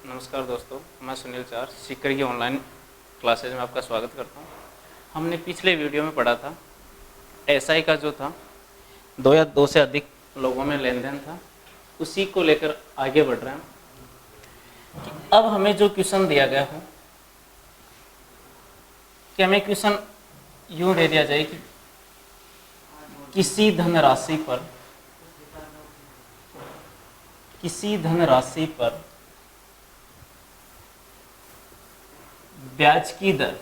नमस्कार दोस्तों, मैं सुनील चार सीकर की ऑनलाइन क्लासेज में आपका स्वागत करता हूं। हमने पिछले वीडियो में पढ़ा था एसआई का जो था 2 या 2 से अधिक लोगों में लेन देन था, उसी को लेकर आगे बढ़ रहे हैं कि अब हमें जो क्वेश्चन दिया गया हो कि हमें क्वेश्चन यूँ दे दिया जाए कि किसी धनराशि पर ब्याज की दर,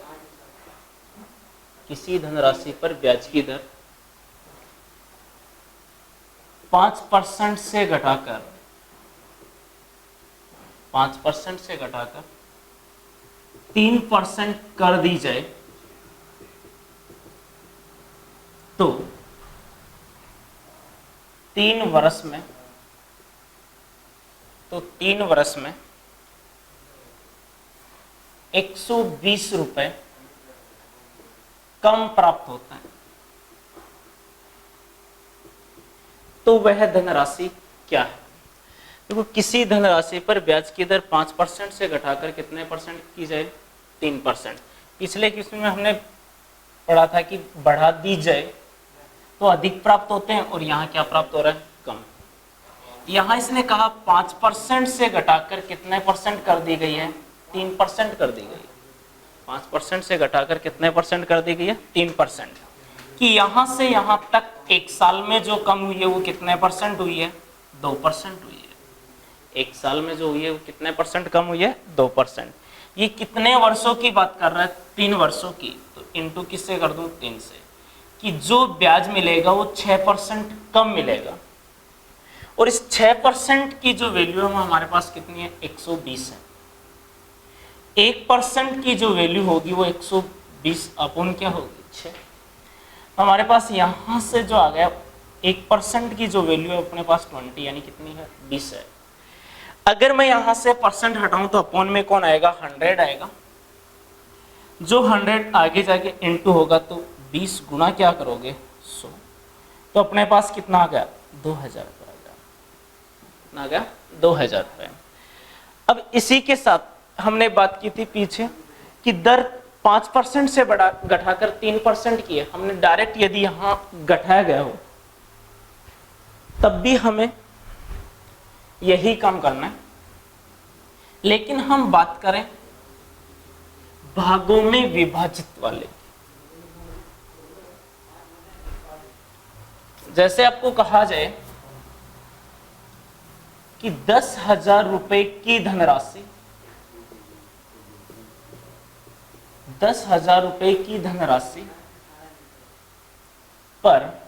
किसी धनराशि पर ब्याज की दर 5% से घटाकर 3% कर दी जाए तो 3 वर्ष में 120 रुपए कम प्राप्त होता है। तो वह धनराशि क्या है? देखो, किसी धनराशि पर ब्याज की दर 5% से घटाकर कितने परसेंट की जाए? 3%। पिछले क्वेश्चन में हमने पढ़ा था कि बढ़ा दी जाए तो अधिक प्राप्त होते हैं, और यहाँ क्या प्राप्त हो रहा है? कम। यहाँ इसने कहा 5% से घटाकर कितने परसेंट कर दी गई है? 3% कर दी गई है। 5% से घटाकर कितने परसेंट कर दी गई है? 3%। कि यहाँ से यहाँ तक एक साल में जो कम हुई है वो कितने परसेंट हुई है? 2% हुई है। एक साल में जो हुई है वो कितने परसेंट कम हुई है? 2%। ये कितने वर्षों की बात कर रहा है? 3 वर्षों की। तो इंटू किससे कर दूं? 3 से। कि जो ब्याज मिलेगा वो 6% कम मिलेगा, और इस 6% की जो वैल्यू है हमारे पास कितनी है? 120 है। 1% की जो वैल्यू होगी वो 120 अपॉन क्या होगी? 6। हमारे पास यहां से जो आ गया 1% की जो वैल्यू है अपने पास 20, यानी कितनी है? 20 है। अगर मैं यहां से परसेंट हटाऊं तो अपॉन में कौन आएगा? 100 आएगा। जो 100 आगे जाके इंटू होगा तो 20 गुना क्या करोगे? 100। तो अपने पास कितना आ गया? 2000 रुपये आ गया। कितना आ गया? 2000 रुपये। अब इसी के साथ हमने बात की थी पीछे कि दर 5% से घटाकर 3% की है। हमने डायरेक्ट यदि यहां घटाया गया हो तब भी हमें यही काम करना है, लेकिन हम बात करें भागों में विभाजित वाले। जैसे आपको कहा जाए कि 10,000 रुपए की धनराशि, 10,000 रुपए की धनराशि पर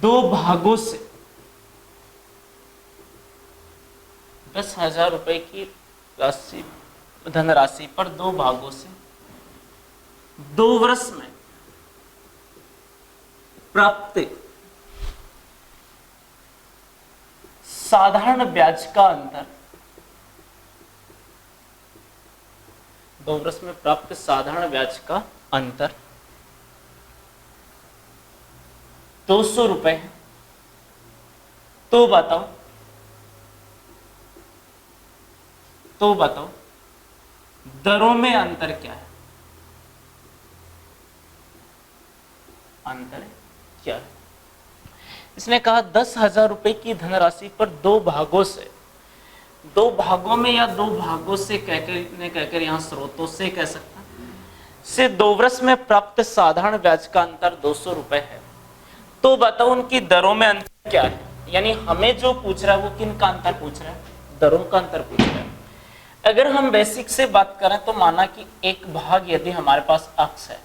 2 भागों से, 10,000 रुपए की राशि धनराशि पर 2 भागों से 2 वर्ष में प्राप्त साधारण ब्याज का अंतर, 2 वर्ष में प्राप्त साधारण ब्याज का अंतर 200 रुपए है। तो बताओ दरों में अंतर क्या है? अंतर क्या है? इसने कहा 10,000 रुपए की धनराशि पर 2 भागों से, 2 भागों में या 2 भागों से कहकर यहाँ स्रोतों से कह सकता से 2 वर्ष में प्राप्त साधारण ब्याज का अंतर 200 रुपए है। तो बताओ उनकी दरों में अंतर क्या है? यानी हमें जो पूछ रहा है वो किन का अंतर पूछ रहा है? दरों का अंतर पूछ रहा है। अगर हम बेसिक से बात करें तो माना कि एक भाग यदि हमारे पास अक्स है,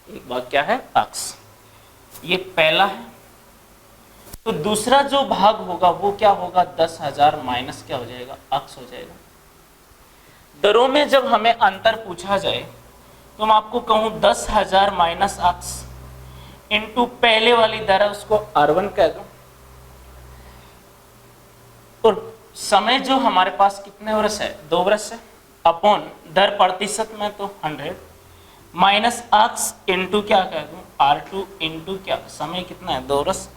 एक भाग क्या है? अक्स। ये पहला है, तो दूसरा जो भाग होगा वो क्या होगा? 10,000 माइनस क्या हो जाएगा? अक्स हो जाएगा। दरों में जब हमें अंतर पूछा जाए तो मैं आपको कहूं 10,000 माइनस अक्स इंटू पहले वाली दर है उसको R1 कह दूं, और समय जो हमारे पास कितने वर्ष है? 2 वर्ष है, अपॉन दर प्रतिशत में तो 100 माइनस अक्स इंटू क्या कह दूं? R2 इंटू क्या? समय कितना है? 2 वर्ष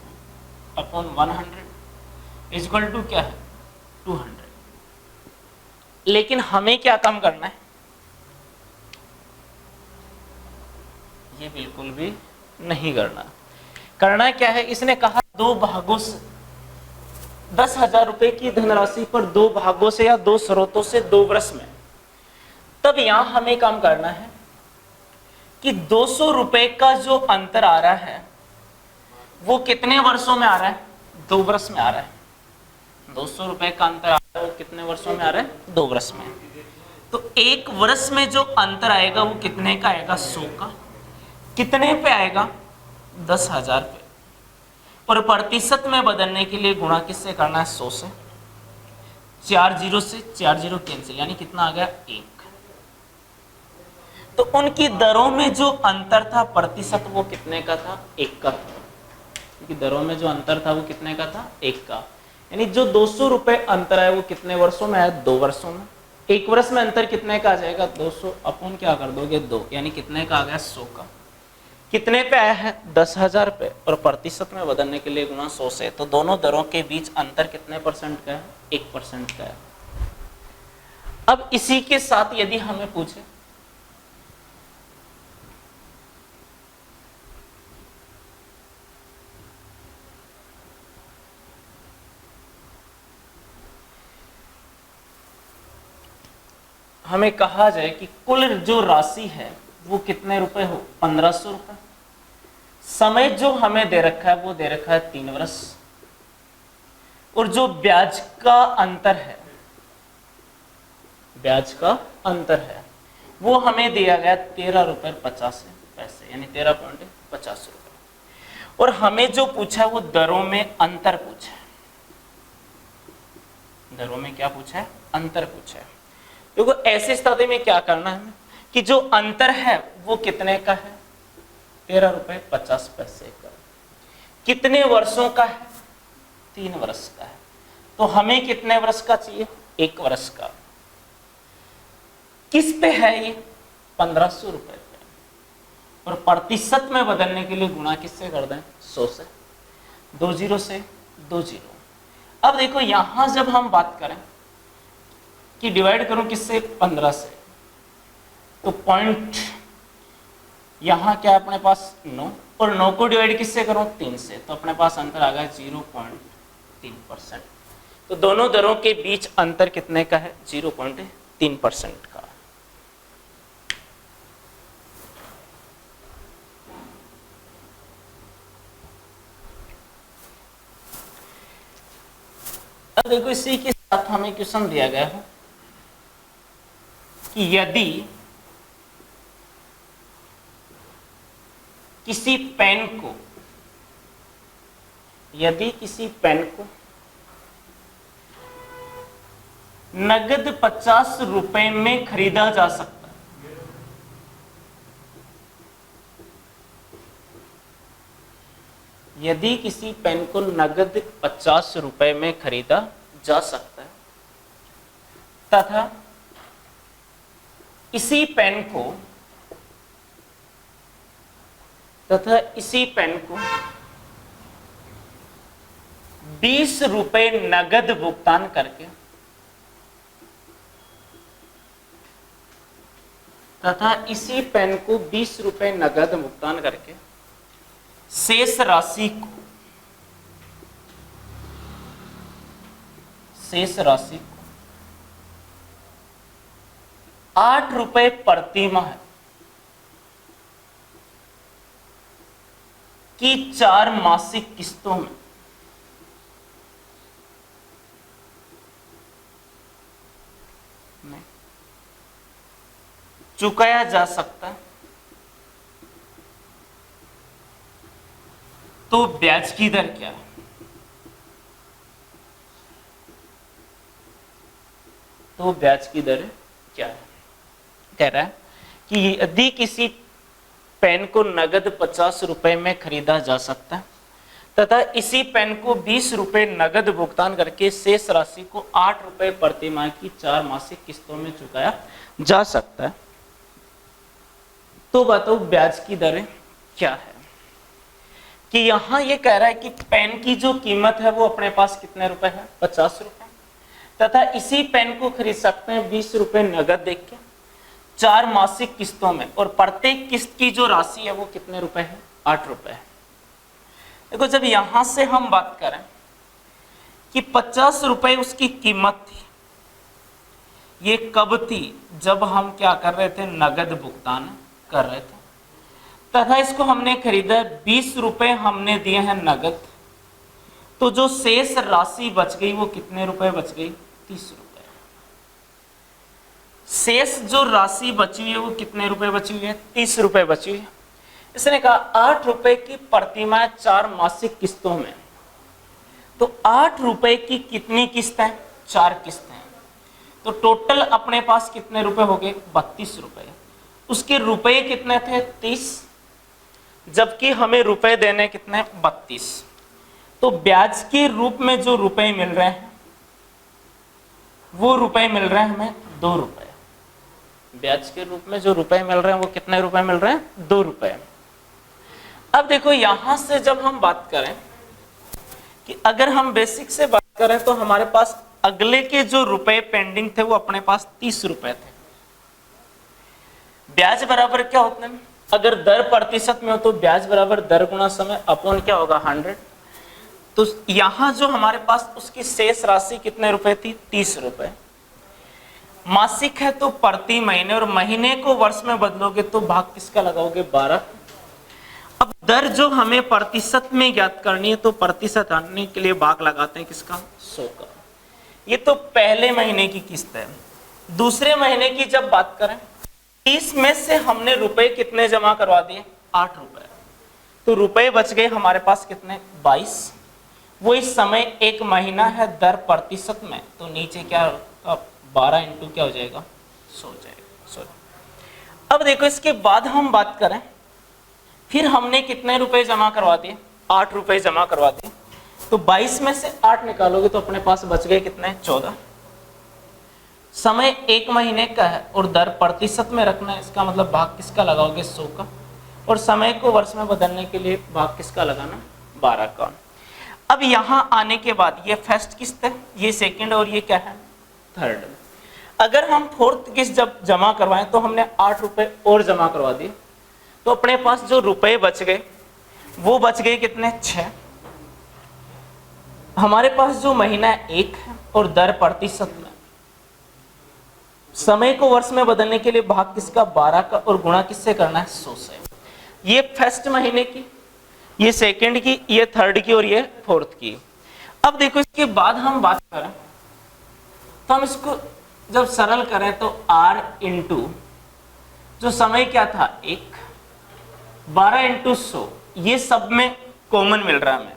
अपॉन 100। इक्वल टू क्या है 200। लेकिन हमें क्या कम करना है, ये बिल्कुल भी नहीं करना। करना क्या है, इसने कहा दो भागों से 10,000 रुपए की धनराशि पर दो भागों से या दो स्रोतों से 2 वर्ष में। तब यहां हमें काम करना है कि 200 रुपए का जो अंतर आ रहा है वो कितने वर्षों में आ रहा है, 2 वर्ष में आ रहा है। 200 रुपए का अंतर आ रहा है वो कितने वर्षों में आ रहा है, 2 वर्ष में। तो 1 वर्ष में जो अंतर आएगा वो कितने का आएगा, 100 का। कितने पे आएगा, 10,000 पे। और प्रतिशत में बदलने के लिए गुणा किससे करना है, 100 से। 4 जीरो से 4 जीरो कैंसिल, यानी कितना आ गया, 1। तो उनकी दरों में जो अंतर था प्रतिशत वो कितने का था, 1 का था। क्योंकि दरों में जो अंतर था वो कितने का था, 1 का। यानी जो 200 रुपए अंतर है वो कितने वर्षों में आया, 2 वर्षों में। 1 वर्ष में अंतर कितने का आ जाएगा, 200 अपन क्या कर दोगे 2, यानी कितने का आ गया, 100 का। कितने पे आया है, 10,000 पे। और प्रतिशत में बदलने के लिए गुणा 100 से। तो दोनों दरों के बीच अंतर कितने परसेंट का है, 1% का है। अब इसी के साथ यदि हमें पूछे हमें कहा जाए कि कुल जो राशि है वो कितने रुपए हो, 1500 रुपए। समय जो हमें दे रखा है वो दे रखा है 3 वर्ष। और जो ब्याज का अंतर है, ब्याज का अंतर है वो हमें दिया गया 13 रुपए 50 पैसे, यानी 13.50 रुपए। और हमें जो पूछा है वो दरों में अंतर पूछा है। दरों में क्या पूछा है, अंतर पूछा है। देखो ऐसी स्थिति में क्या करना है हमें कि जो अंतर है वो कितने का है, 13 रुपए 50 पैसे का। कितने वर्षों का है, 3 वर्ष का है। तो हमें कितने वर्ष का चाहिए, 1 वर्ष का। किस पे है ये, 1500 रुपए पे। और प्रतिशत में बदलने के लिए गुणा किससे कर दें, 100 से। 2 जीरो से 2 जीरो। अब देखो यहां जब हम बात करें कि डिवाइड करूं किससे, 15 से, तो पॉइंट यहां क्या है अपने पास 9, और 9 को डिवाइड किससे करूं, 3 से। तो अपने पास अंतर आ गया 0.3%। तो दोनों दरों के बीच अंतर कितने का है, 0.3% का। अब देखो इसी के साथ हमें क्वेश्चन दिया गया है कि यदि किसी पेन को नगद 50 रुपए में खरीदा जा सकता है, यदि किसी पेन को नगद 50 रुपए में खरीदा जा सकता है तथा इसी पेन को 20 रुपए नगद भुगतान करके शेष राशि को 8 रुपए प्रति माह की 4 मासिक किस्तों में चुकाया जा सकता है, तो ब्याज की दर क्या है। तो ब्याज की दर क्या है, कह रहा है कि यदि किसी पेन को नगद 50 रुपए में खरीदा जा सकता है तथा इसी पेन को 20 रुपए नगद भुगतान करके शेष राशि को 8 रुपए प्रति माह की 4 मासिक किस्तों में चुकाया जा सकता है, तो बताओ ब्याज की दरें क्या है। कि यहाँ ये कह रहा है कि पेन की जो कीमत है वो अपने पास कितने रुपए है, 50 रुपए, तथा इसी पेन को खरीद सकते हैं 20 रुपए नगद देख के 4 मासिक किस्तों में, और प्रत्येक किस्त की जो राशि है वो कितने रुपए है, 8 रुपए है। देखो जब यहां से हम बात करें कि 50 रुपए उसकी कीमत थी, ये कब थी, जब हम क्या कर रहे थे, नगद भुगतान कर रहे थे, तथा इसको हमने खरीदा 20 रुपए हमने दिए हैं नगद, तो जो शेष राशि बच गई वो कितने रुपए बच गई, 30 रुपए। शेष जो राशि बची हुई है वो कितने रुपए बची हुई है, 30 रुपए बची हुई है। इसने कहा 8 रुपए की प्रतिमाह 4 मासिक किस्तों में, तो 8 रुपए की कितनी किस्त है, 4 किस्तें हैं, तो टोटल अपने पास कितने रुपए हो गए, 32 रुपए। उसके रुपए कितने थे, 30, जबकि हमें रुपए देने कितने, 32। तो ब्याज के रूप में जो रुपए मिल रहे हैं वो रुपए मिल रहे हैं हमें 2 रुपए। ब्याज के रूप में जो रुपए मिल रहे हैं वो कितने रुपए मिल रहे हैं, 2 रुपए। अब देखो यहां से जब हम बात करें कि अगर हम बेसिक से बात करें तो हमारे पास अगले के जो रुपए पेंडिंग थे वो अपने पास 30 रुपए थे। ब्याज बराबर क्या होता है, अगर दर प्रतिशत में हो तो ब्याज बराबर दर गुणा समय अपॉन क्या होगा, 100। तो यहां जो हमारे पास उसकी शेष राशि कितने रुपए थी, 30 रुपए। मासिक है तो प्रति महीने, और महीने को वर्ष में बदलोगे तो भाग किसका लगाओगे, 12। अब दर जो हमें प्रतिशत में ज्ञात करनी है तो प्रतिशत आने के लिए भाग लगाते हैं किसका, 100 का। ये तो पहले महीने की किस्त है। दूसरे महीने की जब बात करें, 30 में से हमने रुपए कितने जमा करवा दिए, 8 रुपए, तो रुपए बच गए हमारे पास कितने, 22। वो इस समय एक महीना है दर प्रतिशत में, तो नीचे क्या 12 इंटू क्या हो जाएगा, 100 हो जाएगा, 100। अब देखो इसके बाद हम बात करें, फिर हमने कितने रुपए जमा करवा दिए, 8 रुपए जमा करवा दिए, तो 22 में से 8 निकालोगे तो अपने पास बच गए कितने, 14। समय एक महीने का है और दर प्रतिशत में रखना है, इसका मतलब भाग किसका लगाओगे, 100 का, और समय को वर्ष में बदलने के लिए भाग किसका लगाना, 12 का। अब यहां आने के बाद ये फर्स्ट किस्त है, ये सेकंड, और ये क्या है, थर्ड। अगर हम फोर्थ किस्त जब जमा करवाएं तो हमने 8 रुपए और जमा करवा दिए, तो अपने पास जो रुपए बच गए वो बच गए कितने, 6। हमारे पास जो महीना 1 है और दर प्रतिशत में, समय को वर्ष में बदलने के लिए भाग किसका, 12 का, और गुणा किससे करना है, 100 से। ये फर्स्ट महीने की, ये सेकंड की, ये थर्ड की, और ये फोर्थ की। अब देखो इसके बाद हम बात करें तो हम इसको जब सरल करें तो r इंटू जो समय क्या था 1, 12 इंटू 100, ये सब में कॉमन मिल रहा है हमें,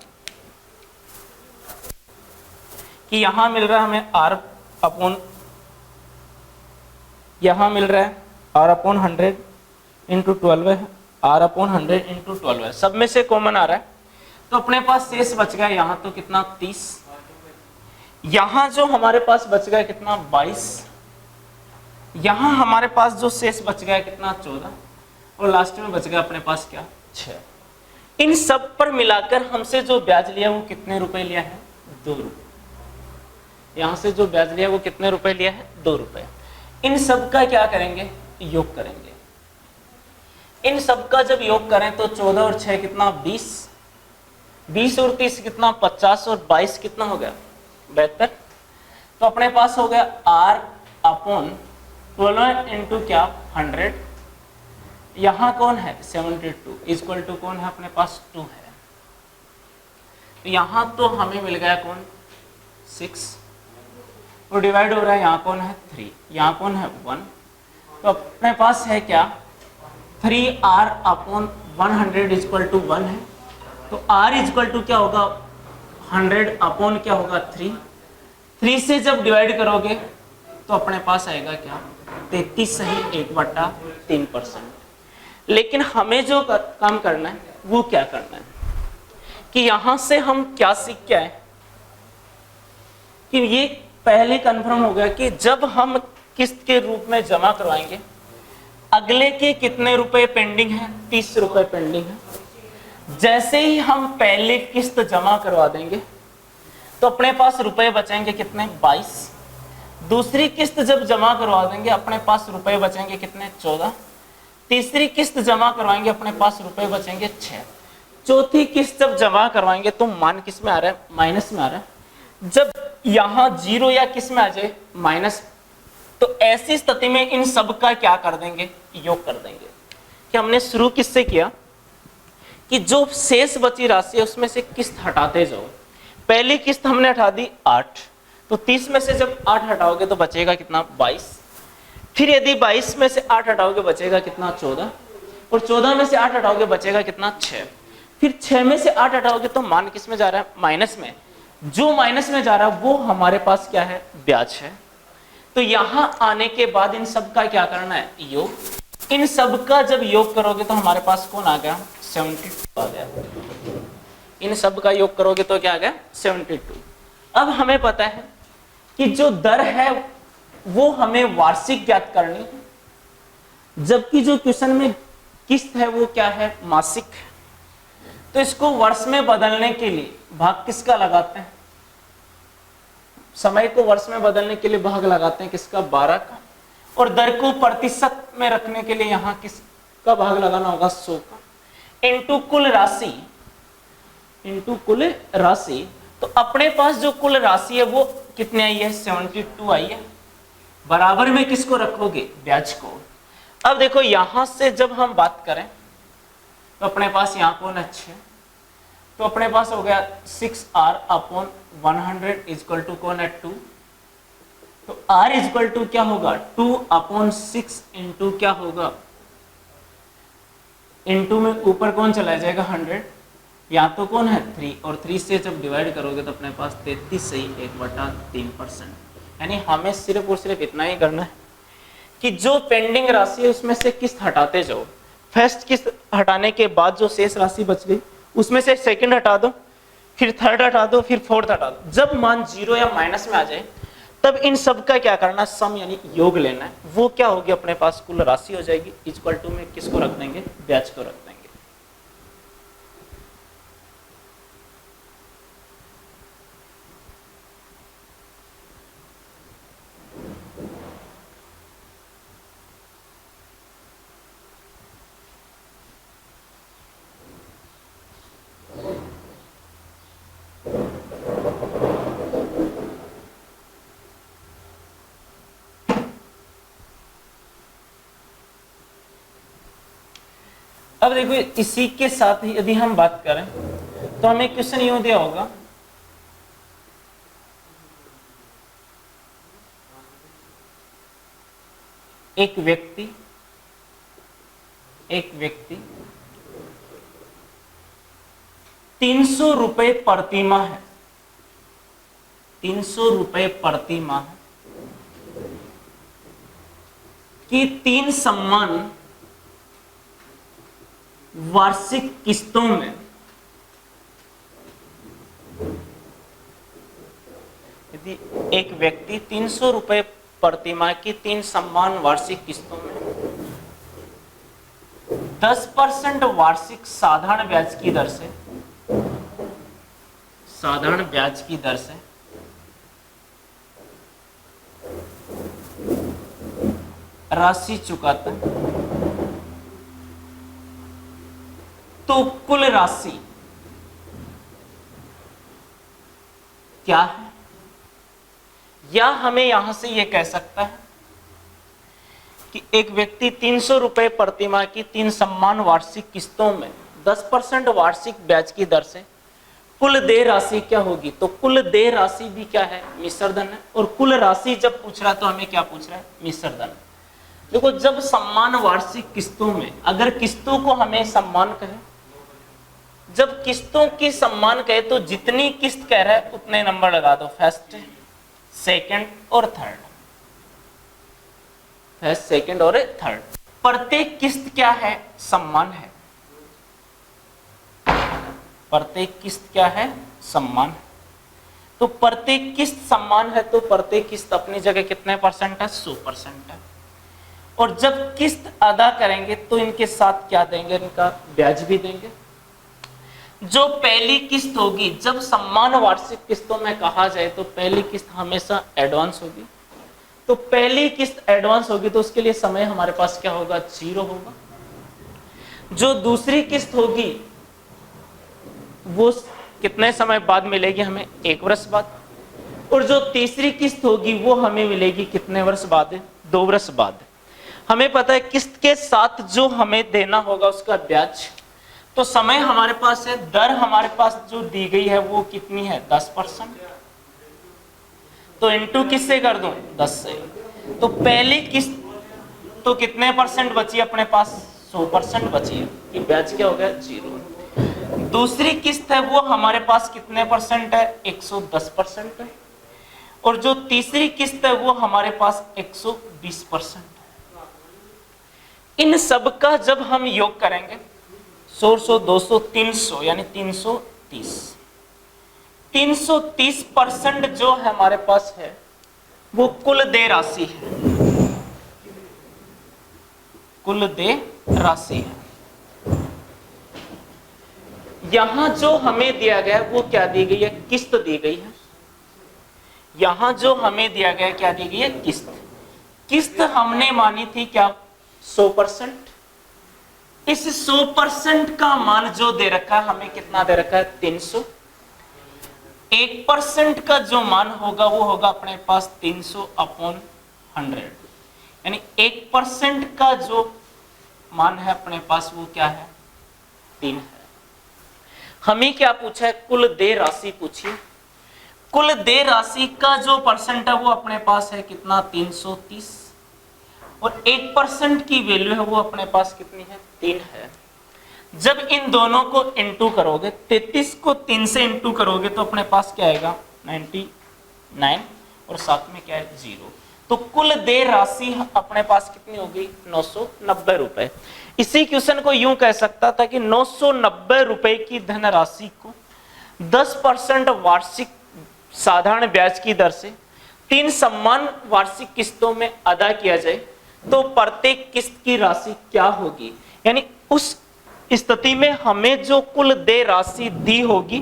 कि यहां मिल रहा है हमें r अपॉन, यहां मिल रहा है r अपॉन 100 इंटू 12 है, r अपॉन 100 इंटू 12 है, सब में से कॉमन आ रहा है, तो अपने पास शेष बच गया यहाँ तो कितना, 30। यहां जो हमारे पास बच गया कितना, 22। यहां हमारे पास जो शेष बच गया कितना, 14, और लास्ट में बच गया अपने पास क्या, 6। इन सब पर मिलाकर हमसे जो ब्याज लिया वो कितने रुपए लिया है, 2 रुपए। यहां से जो ब्याज लिया वो कितने रुपए लिया है, 2 रुपए। इन सब का क्या करेंगे, योग करेंगे। इन सब का जब योग करें तो 14 और 6 कितना, 20, 20 और 30 कितना, 50, और 22 कितना हो गया, 72। तो अपने पास हो गया r अपॉन 12 इंटू क्या, 100। यहाँ कौन है, 72, इक्वल टू कौन है अपने पास, 2 है। तो यहाँ तो हमें मिल गया कौन, 6, और डिवाइड हो रहा है, यहाँ कौन है, 3, यहाँ कौन है, 1। तो अपने पास है क्या, 3r अपॉन 100 इक्वल टू 1 है। तो r इक्वल टू क्या होगा, 100 अपॉन क्या होगा, 3 से जब डिवाइड करोगे तो अपने पास आएगा क्या, 33 सही 1/3%। लेकिन हमें जो काम करना है वो क्या करना है, कि यहां से हम क्या सीख के आए, कि ये पहले कंफर्म हो गया कि जब हम किस्त के रूप में जमा करवाएंगे, अगले के कितने रुपए पेंडिंग है, 30 रुपए पेंडिंग है, जैसे ही हम पहले किस्त जमा करवा देंगे तो अपने पास रुपए बचेंगे कितने, 22। दूसरी किस्त जब जमा करवा देंगे अपने पास रुपए बचेंगे कितने, 14। तीसरी किस्त जमा करवाएंगे अपने पास रुपए बचेंगे 6। चौथी किस्त जब जमा करवाएंगे तो मान किस में आ रहा है, माइनस में आ रहा है। जब यहां जीरो या किस में आ जाए, माइनस, तो ऐसी स्थिति में इन सब का क्या कर देंगे, योग कर देंगे। कि हमने शुरू किससे किया कि जो शेष बची राशि है उसमें से किस्त हटाते जाओ। पहली किस्त हमने हटा दी 8, तो 30 में से जब 8 हटाओगे तो बचेगा कितना, 22। फिर यदि 22 में से 8 हटाओगे बचेगा कितना, 14। और 14 में से 8 हटाओगे बचेगा कितना, 6। फिर 6 में से 8 हटाओगे तो मान किस में जा रहा है, माइनस में। जो माइनस में जा रहा है वो हमारे पास क्या है, ब्याज है। तो यहां आने के बाद इन सब का क्या करना है, योग। इन सब का जब योग करोगे तो हमारे पास कौन आ गया, 72 आ गया। इन सब का योग करोगे तो क्या आ गया, 72। अब हमें पता है कि जो दर है वो हमें वार्षिक ज्ञात करनी है, जबकि जो क्वेश्चन में किस्त है वो क्या है, मासिक है। तो इसको वर्ष में बदलने के लिए भाग किसका लगाते हैं, समय को वर्ष में बदलने के लिए भाग लगाते हैं किसका, 12 का। और दर को प्रतिशत में रखने के लिए यहां किसका भाग लगाना होगा, 100 का। इनटू कुल राशि, इनटू कुल राशि। तो अपने पास जो कुल राशि है वो कितनी आई है, 72 आई है। बराबर में किसको रखोगे, ब्याज को। अब देखो यहां से जब हम बात करें तो अपने पास यहां कौन है, 6। तो अपने पास हो गया 6r अपॉन 100 इक्वल टू कौन है, 2। तो r इक्वल टू क्या होगा, 2 अपॉन 6 इंटू क्या होगा, इंटू में ऊपर कौन चला जाएगा, 100। यहाँ तो कौन है, 3। और 3 से जब डिवाइड करोगे तो अपने पास 33 सही 1/3%। यानी हमें सिर्फ और सिर्फ इतना ही करना है कि जो पेंडिंग राशि है उसमें से किस्त हटाते जाओ। फर्स्ट किस्त हटाने के बाद जो शेष राशि बच गई उसमें से सेकंड हटा दो, फिर थर्ड हटा दो, फिर फोर्थ हटा दो। जब मान जीरो या माइनस में आ जाए तब इन सब का क्या करना, सम यानी योग लेना है। वो क्या होगी, अपने पास कुल राशि हो जाएगी, इक्वल टू में किसको रख देंगे, ब्याज को रख देंगे। अब देखो इसी के साथ ही यदि हम बात करें तो हमें क्वेश्चन यूं दिया होगा, एक व्यक्ति 300 रुपए प्रतिमाह है, 300 रुपए प्रतिमाह की 3 सम्मान वार्षिक किस्तों में यदि एक व्यक्ति 300 रुपए प्रतिमाह की 3 सम्मान वार्षिक किस्तों में 10% वार्षिक साधारण ब्याज की दर से, साधारण ब्याज की दर से राशि चुकाता है, तो कुल राशि क्या है। या हमें यहां से यह कह सकता है कि एक व्यक्ति 300 रुपए प्रतिमाह की 3 सम्मान वार्षिक किस्तों में 10% वार्षिक ब्याज की दर से कुल देय राशि क्या होगी। तो कुल देय राशि भी क्या है, मिश्र धन है। और कुल राशि जब पूछ रहा है तो हमें क्या पूछ रहा है, मिश्र धन। देखो जब सम्मान वार्षिक किस्तों में, अगर किस्तों को हमें सम्मान कहे, जब किस्तों की सम्मान कहे तो जितनी किस्त कह रहा है उतने नंबर लगा दो, फर्स्ट सेकंड और थर्ड, फर्स्ट सेकंड और थर्ड। प्रत्येक किस्त क्या है, सम्मान है। प्रत्येक किस्त क्या है, सम्मान है। तो प्रत्येक किस्त सम्मान है तो प्रत्येक किस्त अपनी जगह कितने परसेंट है, 100% है। और जब किस्त अदा करेंगे तो इनके साथ क्या देंगे, इनका ब्याज भी देंगे। जो पहली किस्त होगी, जब सम्मान वार्षिक किस्तों में कहा जाए तो पहली किस्त हमेशा एडवांस होगी। तो पहली किस्त एडवांस होगी तो उसके लिए समय हमारे पास क्या होगा, 0 होगा। जो दूसरी किस्त होगी वो कितने समय बाद मिलेगी हमें, 1 वर्ष बाद। और जो तीसरी किस्त होगी वो हमें मिलेगी कितने वर्ष बाद, 2 वर्ष बाद। हमें पता है किस्त के साथ जो हमें देना होगा उसका ब्याज, तो समय हमारे पास है, दर हमारे पास जो दी गई है वो कितनी है, 10%। तो इनटू किससे कर दूं, 10 से। तो पहली किस्त तो कितने परसेंट बची अपने पास, 100% बची है कि ब्याज क्या हो गया, 0। दूसरी किस्त है वो हमारे पास कितने परसेंट है, 110% है। और जो तीसरी किस्त है वो हमारे पास 120% है। इन सब का जब हम योग करेंगे 100, 200, 300 यानी 330, 330% जो हमारे पास है वो कुल देय राशि है, कुल देय राशि है। यहां जो हमें दिया गया वो क्या दी गई है, किस्त दी गई है। यहां जो हमें दिया गया क्या दी गई है, किस्त। किस्त हमने मानी थी क्या, 100%। इस 100% का मान जो दे रखा है हमें, कितना दे रखा है, 300। 1% का जो मान होगा वो होगा अपने पास 300/100, यानी 1% का जो मान है अपने पास वो क्या है, 3 है। हमें क्या पूछा है, कुल देय राशि पूछिए। कुल देय राशि का जो परसेंट है वो अपने पास है कितना, 330। और 1% की वैल्यू है वो अपने पास कितनी है, 3 है। जब इन दोनों को इंटू करोगे, 33 को 3 से इंटू करोगे तो अपने पास क्या आएगा, 99। और साथ में क्या है, 0। तो कुल देय राशि अपने पास कितनी होगी, 990 रुपए। इसी क्वेश्चन को यूं कह सकता था कि 990 रुपए की धनराशि को 10% वार्षिक साधारण ब्याज की दर से 3 समान वार्षिक किस्तों में अदा किया जाए तो प्रत्येक किस्त की राशि क्या होगी। यानी उस स्थिति में हमें जो कुल देय राशि दी होगी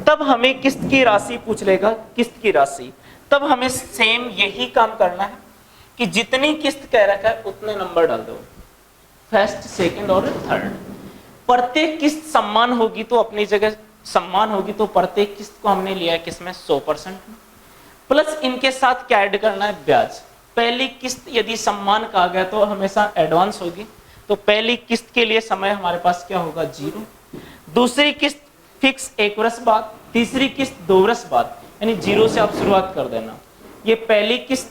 तब हमें किस्त की राशि पूछ लेगा, किस्त की राशि। तब हमें सेम यही काम करना है कि जितनी किस्त कह रखा है उतने नंबर डाल दो, फर्स्ट, सेकंड और थर्ड। प्रत्येक किस्त सम्मान होगी तो अपनी जगह सम्मान होगी, तो प्रत्येक किस्त को हमने लिया है किसमें, 100% प्लस इनके साथ क्या ऐड करना है, ब्याज। पहली किस्त यदि सम्मान कहा गया तो हमेशा एडवांस होगी, तो पहली किस्त के लिए समय हमारे पास क्या होगा, 0। दूसरी किस्त फिक्स 1 वर्ष बाद, तीसरी किस्त 2 वर्ष बाद, यानी 0 से आप शुरुआत कर देना। ये पहली किस्त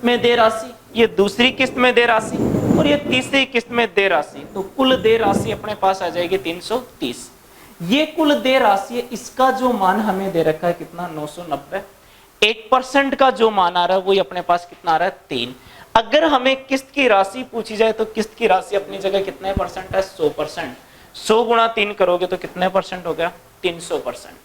में देय राशि, ये दूसरी किस्त में देय राशि और ये तीसरी किस्त में देय राशि। तो कुल देय राशि अपने पास आ जाएगी 330। ये कुल देय राशि है, इसका जो मान हमें दे रखा है कितना, 990। 1% का जो मान आ रहा है वो अपने पास कितना आ रहा है, 3। अगर हमें किस्त की राशि पूछी जाए तो किस्त की राशि अपनी जगह कितने परसेंट है, 100%। 100 गुणा 3 करोगे तो कितने परसेंट हो गया, 300%।